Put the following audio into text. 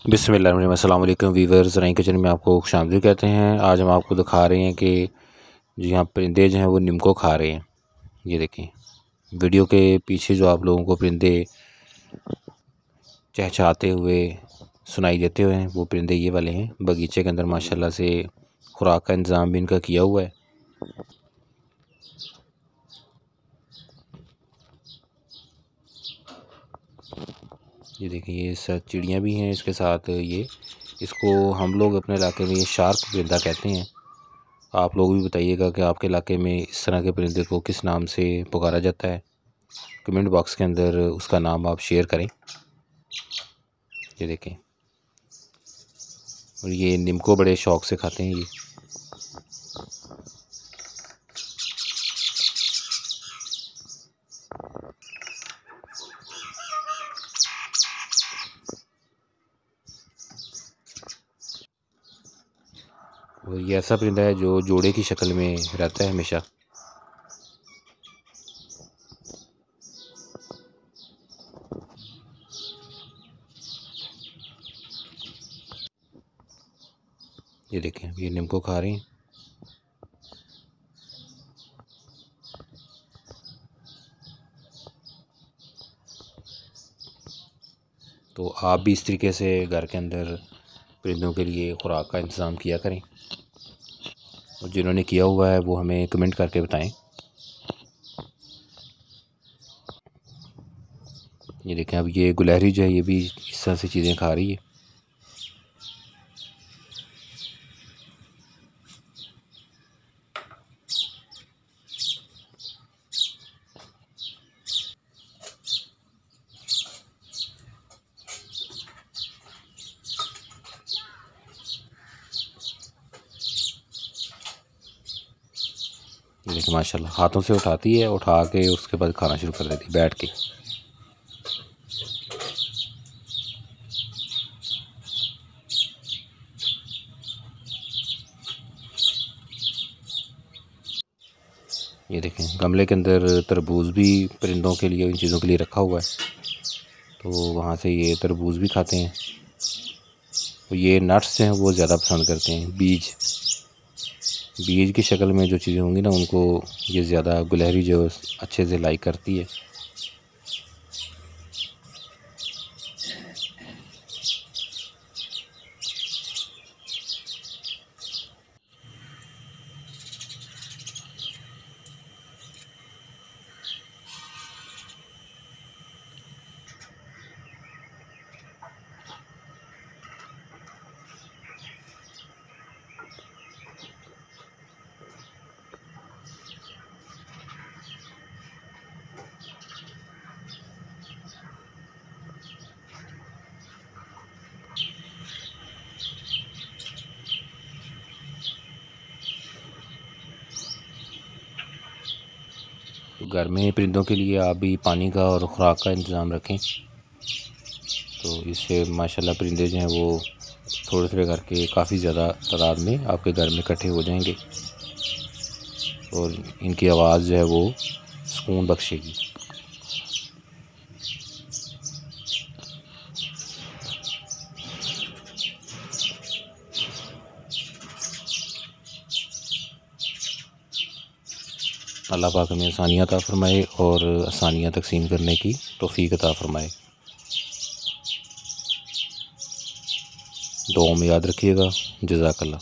बिस्मिल्लाहिर्रहमानिर्रहीम। अस्सलाम वालेकुम वीवर्स, रही किचन में आपको खुशामदीद कहते हैं। आज हम आपको दिखा रहे हैं कि जो यहाँ परिंदे जो हैं वो नीम को खा रहे हैं। ये देखें, वीडियो के पीछे जो आप लोगों को परिंदे चहचहाते हुए सुनाई देते हुए हैं वो परिंदे ये वाले हैं। बगीचे के अंदर माशाल्लाह से खुराक का इंतज़ाम भी इनका किया हुआ है। ये देखिए, ये सब चिड़ियाँ भी हैं इसके साथ। ये इसको हम लोग अपने इलाके में ये शार्क परिंदा कहते हैं। आप लोग भी बताइएगा कि आपके इलाके में इस तरह के परिंदे को किस नाम से पुकारा जाता है। कमेंट बॉक्स के अंदर उसका नाम आप शेयर करें। ये देखें, और ये नीम को बड़े शौक़ से खाते हैं। ये ऐसा परिंदा है जो जोड़े की शक्ल में रहता है हमेशा। ये देखें, ये नीम को खा रहे हैं। तो आप भी इस तरीके से घर के अंदर परिंदों के लिए खुराक का इंतज़ाम किया करें, और जिन्होंने किया हुआ है वो हमें कमेंट करके बताएं। ये देखें, अब ये गुलहरी जो है ये भी इस तरह से चीज़ें खा रही है। ये देखिए, माशाल्लाह हाथों से उठाती है, उठा के उसके बाद खाना शुरू कर देती है बैठ के। ये देखें, गमले के अंदर तरबूज भी परिंदों के लिए, इन चीज़ों के लिए रखा हुआ है, तो वहाँ से ये तरबूज भी खाते हैं। तो ये नट्स हैं वो ज़्यादा पसंद करते हैं। बीज की शक्ल में जो चीज़ें होंगी ना उनको ये ज़्यादा गुलहरी जो अच्छे से लाइक करती है। तो घर में परिंदों के लिए आप भी पानी का और ख़ुराक का इंतज़ाम रखें, तो इससे माशाल्लाह परिंदे जो हैं वो थोड़े थोड़े करके काफ़ी ज़्यादा तादाद में आपके घर में इकट्ठे हो जाएंगे, और इनकी आवाज़ जो है वो सुकून बख्शेगी। अल्लाह पाक हमें आसानियाँ अता फ़रमाए और आसानियाँ तक़सीम करने की तौफ़ीक अता फ़रमाए। दुआ में याद रखिएगा। जज़ाकल्लाह।